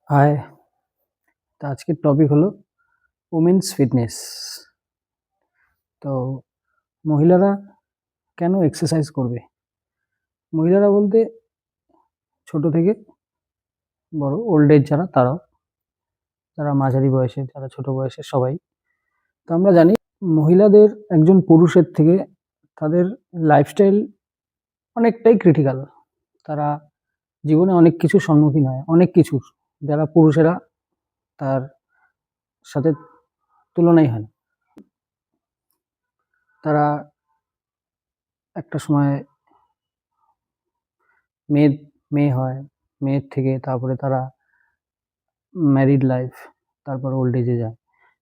High. তো আজকের topic হলো ওমেন্স ফিটনেস। তো মহিলারা কেন এক্সারসাইজ করবে? মহিলারা বলতে ছোট থেকে বড়, ওল্ড এজ যারা মাঝারি বয়সের, যারা ছোট বয়সের, সবাই। তো আমরা জানি মহিলাদের একজন পুরুষের থেকে তাদের লাইফস্টাইল অনেকটাই ক্রিটিক্যাল। তারা জীবনে অনেক কিছুর সম্মুখীন হয়, অনেক কিছুর, যারা পুরুষেরা তার সাথে তুলনাই হয় না। তারা একটা সময় মেয়ে মেয়ে হয়, মেয়ের থেকে তারপরে তারা ম্যারিড লাইফ, তারপর ওল্ড এজে যায়।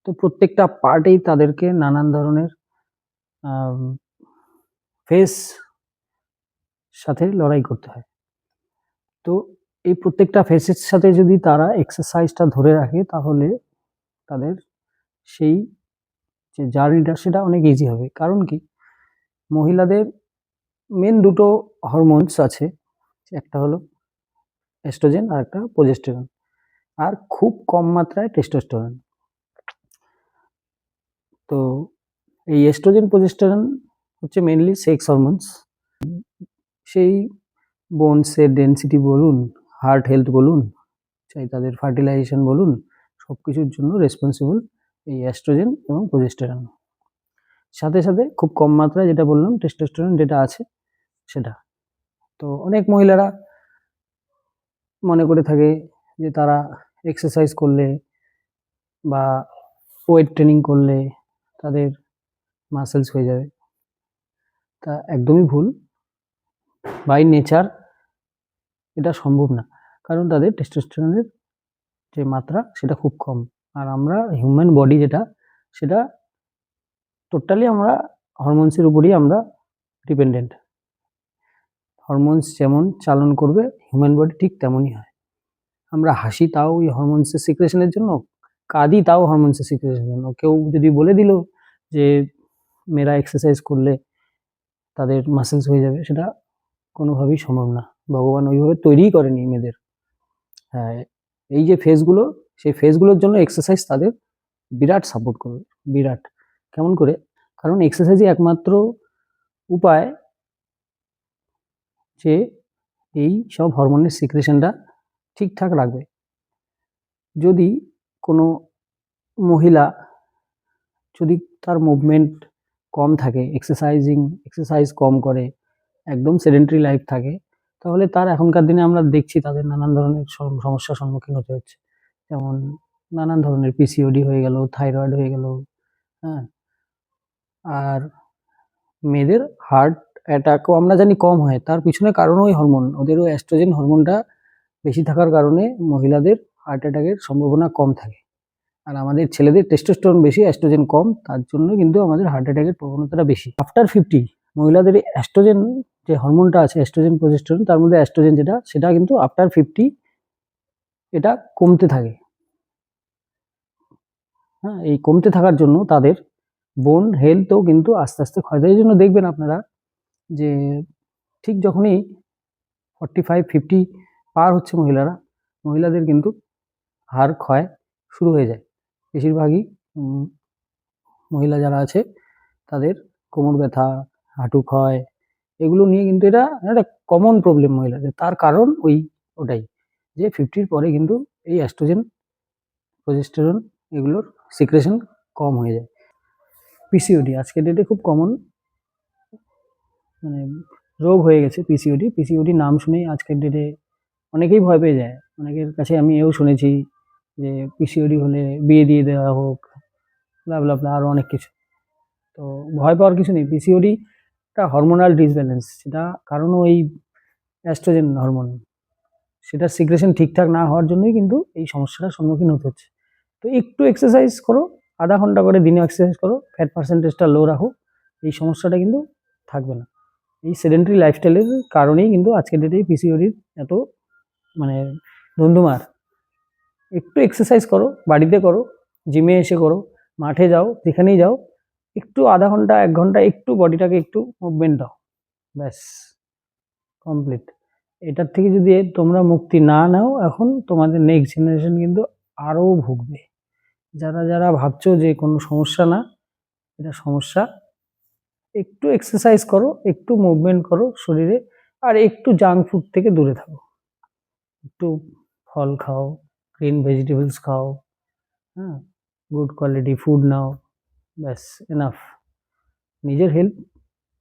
তো প্রত্যেকটা পার্টেই তাদেরকে নানান ধরনের ফেস সাথে লড়াই করতে হয়। তো এই প্রত্যেকটা ফেসের সাথে যদি তারা এক্সারসাইজটা ধরে রাখে, তাহলে তাদের সেই যে জার্নিটা সেটা অনেক ইজি হবে। কারণ কি, মহিলাদের মেন দুটো হরমোনস আছে, একটা হলো এস্ট্রোজেন আর একটা প্রোজেস্টেরন, আর খুব কম মাত্রায় টেস্টোস্টেরন। তো এই এস্ট্রোজেন প্রোজেস্টেরন হচ্ছে মেনলি সেক্স হরমোনস। সেই বোনসের ডেন্সিটি বলুন, হার্ট হেলথ বলুন, চাই তাদের ফার্টিলাইজেশন বলুন, সব কিছুর জন্য রেসপন্সিবল এই এস্ট্রোজেন এবং প্রোজেস্টেরন। সাথে সাথে খুব কম মাত্রায় যেটা বললাম টেস্টোস্টেরন যেটা আছে সেটা। তো অনেক মহিলারা মনে করে থাকে যে তারা এক্সারসাইজ করলে বা ওয়েট ট্রেনিং করলে তাদের মাসেলস হয়ে যাবে। তা একদমই ভুল। বাই নেচার এটা সম্ভব না, কারণ তাদের টেস্টোস্টেরনের যে মাত্রা সেটা খুব কম। আর আমরা হিউম্যান বডি যেটা, সেটা টোটালি আমরা হরমোনসের উপরই আমরা ডিপেন্ডেন্ট। হরমোনস যেমন চালন করবে হিউম্যান বডি ঠিক তেমনই হয়। আমরা হাসি তাও ওই হরমোনসের সিক্রেশনের জন্য, কাঁদি তাও হরমোনসের সিক্রেশনের জন্য। কেউ যদি বলে দিল যে মেয়েরা এক্সারসাইজ করলে তাদের মাসেলস হয়ে যাবে, সেটা কোনোভাবেই সম্ভব না। ভগবান ওইভাবে তৈরিই করেনি মেয়েদের। হ্যাঁ, এই যে ফেসগুলো, সেই ফেসগুলোর জন্য এক্সারসাইজ তাদের বিরাট সাপোর্ট করবে, বিরাট। কেমন করে? কারণ এক্সারসাইজই একমাত্র উপায় যে এই সব হরমোনের সিক্রেশনটা ঠিকঠাক রাখবে। যদি কোনো মহিলা যদি তার মুভমেন্ট কম থাকে, এক্সারসাইজ কম করে, একদম সেডেন্টারি লাইফ থাকে, তাহলে তার এখনকার দিনে আমরা দেখছি তাদের নানান ধরনের সমস্যার সম্মুখীন হতে হচ্ছে। যেমন নানান ধরনের পিসিওডি হয়ে গেল, থাইরয়েড হয়ে গেল, হ্যাঁ। আর মেয়েদের হার্ট অ্যাটাকও আমরা জানি কম হয়, তার পিছনে কারণ ওই হরমোন, ওদেরও অ্যাস্ট্রোজেন হরমোনটা বেশি থাকার কারণে মহিলাদের হার্ট অ্যাটাকের সম্ভাবনা কম থাকে। আর আমাদের ছেলেদের টেস্টোস্টেরন বেশি, অ্যাস্ট্রোজেন কম, তার জন্য কিন্তু আমাদের হার্ট অ্যাটাকের প্রবণতাটা বেশি। আফটার 50 মহিলাদের অ্যাস্ট্রোজেন যে হরমোনটা আছে, অ্যাস্ট্রোজেন প্রোজেস্টেরন, তার মধ্যে অ্যাস্ট্রোজেন যেটা, সেটা কিন্তু আফটার 50 এটা কমতে থাকে। হ্যাঁ, এই কমতে থাকার জন্য তাদের বোন হেলথও কিন্তু আস্তে আস্তে ক্ষয় হয়। এই জন্য দেখবেন আপনারা যে ঠিক যখনই 45-50 পার হচ্ছে মহিলাদের কিন্তু হাড় ক্ষয় শুরু হয়ে যায়। বেশিরভাগই মহিলা যারা আছে তাদের কোমর ব্যথা, হাঁটু ক্ষয়, এগুলো নিয়ে কিন্তু এটা একটা কমন প্রবলেম মহিলাদের। তার কারণ ওটাই যে 50-র পরে কিন্তু এই অ্যাস্ট্রোজেন, প্রোজেস্টেরন এগুলোর সিক্রেশন কম হয়ে যায়। পিসিওডি আজকের ডেটে খুব কমন মানে রোগ হয়ে গেছে পিসিওডি নাম শুনেই আজকের ডেটে অনেকেই ভয় পেয়ে যায়। অনেকের কাছে আমি এও শুনেছি যে পিসিওডি হলে বিয়ে দিয়ে দেওয়া হোক, ব্লা ব্লা ব্লা, আরও অনেক কিছু। তো ভয় পাওয়ার কিছু নেই। পিসিওডি একটা হরমোনাল ডিসব্যালেন্স, সেটা কারণ ওই অ্যাস্ট্রোজেন হরমোন, সেটার সিক্রেশন ঠিকঠাক না হওয়ার জন্যই কিন্তু এই সমস্যাটার সম্মুখীন হতে হচ্ছে। তো একটু এক্সারসাইজ করো, আধা ঘন্টা করে দিনে এক্সারসাইজ করো, ফ্যাট পার্সেন্টেজটা লো রাখো, এই সমস্যাটা কিন্তু থাকবে না। এই সেডেন্টারি লাইফস্টাইলের কারণেই কিন্তু আজকের ডেটে পিসিওডির এত মানে ধুন্ধুমার। একটু এক্সারসাইজ করো, বাড়িতে করো, জিমে এসে করো, মাঠে যাও, যেখানেই যাও, একটু আধা ঘন্টা 1 ঘন্টা একটু বডিটাকে একটু মুভমেন্ট দাও, ব্যাস কমপ্লিট। এটার থেকে যদি তোমরা মুক্তি না নাও, এখন তোমাদের নেক্সট জেনারেশন কিন্তু আরও ভুগবে। যারা যারা ভাবছো যে কোনো সমস্যা না, এটা সমস্যা। একটু এক্সারসাইজ করো, একটু মুভমেন্ট করো শরীরে, আর একটু জাঙ্ক ফুড থেকে দূরে থাকো। একটু ফল খাও, গ্রিন ভেজিটেবলস খাও, হ্যাঁ, গুড কোয়ালিটি ফুড নাও, ব্যাস এনাফ। নিজের হেলথ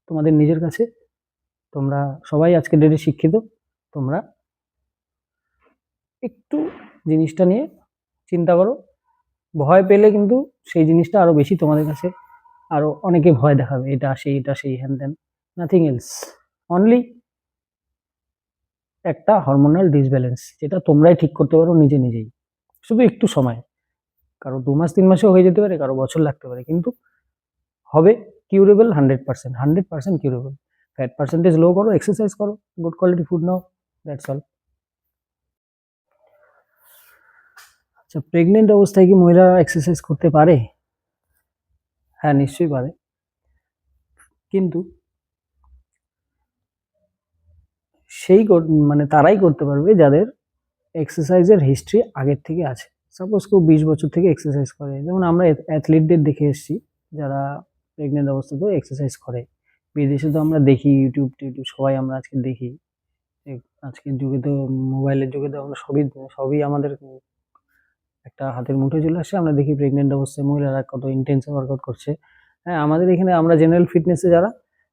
তোমাদের নিজের কাছে। তোমরা সবাই আজকে ডেটে শিক্ষিত, তোমরা একটু জিনিসটা নিয়ে চিন্তা করো। ভয় পেলে কিন্তু সেই জিনিসটা আরো বেশি তোমাদের কাছে, আরো অনেকে ভয় দেখাবে, এটা সেই হ্যান ত্যান, নাথিং এলস, অনলি একটা হরমোনাল ডিসব্যালেন্স, যেটা তোমরাই ঠিক করতে পারো নিজে নিজেই। শুধু একটু সময়, কারো 2 মাস 3 মাসেও হয়ে যেতে পারে, কারো বছর লাগতে পারে, কিন্তু হবে কিউরেবল 100% কিউরেবল। ফ্যাট পার্সেন্টেজ লো করো, এক্সারসাইজ করো, good quality food now, that's all. আচ্ছা, প্রেগনেন্ট অবস্থায় কি মহিলারা এক্সারসাইজ করতে পারে? হ্যাঁ, নিশ্চয়ই পারে, কিন্তু সেই মানে তারাই করতে পারবে যাদের এক্সারসাইজের হিস্ট্রি আগের থেকে আছে। সাপোজ কেউ 20 বছর থেকে এক্সারসাইজ করে, যেমন আমরা অ্যাথলিটদের দেখে এসেছি যারা প্রেগনেন্ট অবস্থাতেও এক্সারসাইজ করে। বিদেশে তো আমরা দেখি, ইউটিউব টিউটিউব সবাই আমরা আজকে দেখি। আজকের যুগে তো, মোবাইলের যুগে তো আমরা সবই আমাদের একটা হাতের মুঠোয় চলে আসছে। আমরা দেখি প্রেগনেন্ট অবস্থায় মহিলারা কত ইন্টেন্স ওয়ার্কআউট করছে। হ্যাঁ, আমাদের এখানে আমরা জেনারেল ফিটনেসে যারা,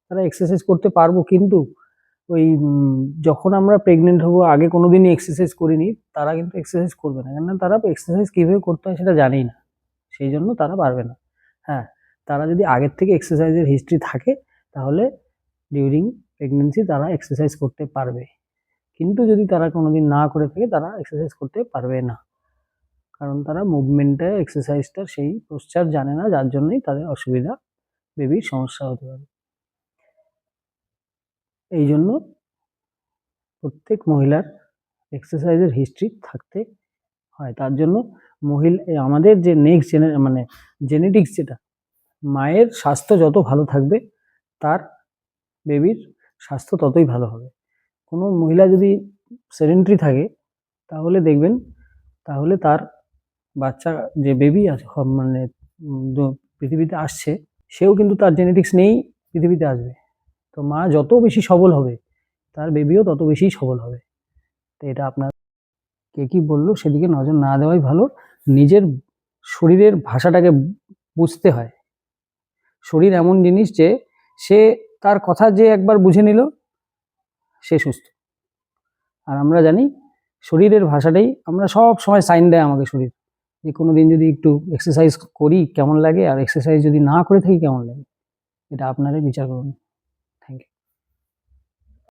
তারা এক্সারসাইজ করতে পারবো, কিন্তু ওই যখন আমরা প্রেগনেন্ট হবো, আগে কোনোদিনই এক্সারসাইজ করিনি, তারা কিন্তু এক্সারসাইজ করবে না, কেননা তারা এক্সারসাইজ কীভাবে করতে হয় সেটা জানেই না, সেই জন্য তারা পারবে না। হ্যাঁ, তারা যদি আগের থেকে এক্সারসাইজের হিস্ট্রি থাকে, তাহলে ডিউরিং প্রেগনেন্সি তারা এক্সারসাইজ করতে পারবে, কিন্তু যদি তারা কোনোদিন না করে থাকে, তারা এক্সারসাইজ করতে পারবে না, কারণ তারা মুভমেন্টটা, এক্সারসাইজটার সেই পোশ্চার জানে না, যার জন্যই তাদের অসুবিধা, বেবির সমস্যা হতে পারে। এই জন্য প্রত্যেক মহিলার এক্সারসাইজের হিস্ট্রি থাকতে হয়। তার জন্য আমাদের যে নেক্সট মানে জেনেটিক্স, যেটা মায়ের স্বাস্থ্য যত ভালো থাকবে, তার বেবির স্বাস্থ্য ততই ভালো হবে। কোনো মহিলা যদি সেডেন্টারি থাকে, তাহলে দেখবেন, তাহলে তার বাচ্চা, যে বেবি আছে, মানে পৃথিবীতে আসছে, সেও কিন্তু তার জেনেটিক্স নিয়েই পৃথিবীতে আসবে। তো মা যত বেশি সবল হবে, তার বেবিও তত বেশি সবল হবে। তো এটা আপনার, কে কি বললো সেদিকে নজর না দেওয়াই ভালো। নিজের শরীরের ভাষাটাকে বুঝতে হয়। শরীর এমন জিনিস যে, সে তার কথা যে একবার বুঝে নিল, সে সুস্থ। আর আমরা জানি শরীরের ভাষাটাই, আমরা সব সময় সাইন দেয় আমাকে শরীর, যে কোনো দিন যদি একটু এক্সারসাইজ করি কেমন লাগে, আর এক্সারসাইজ যদি না করে থাকি কেমন লাগে। এটা আপনারাই বিচার করুন। Thank you.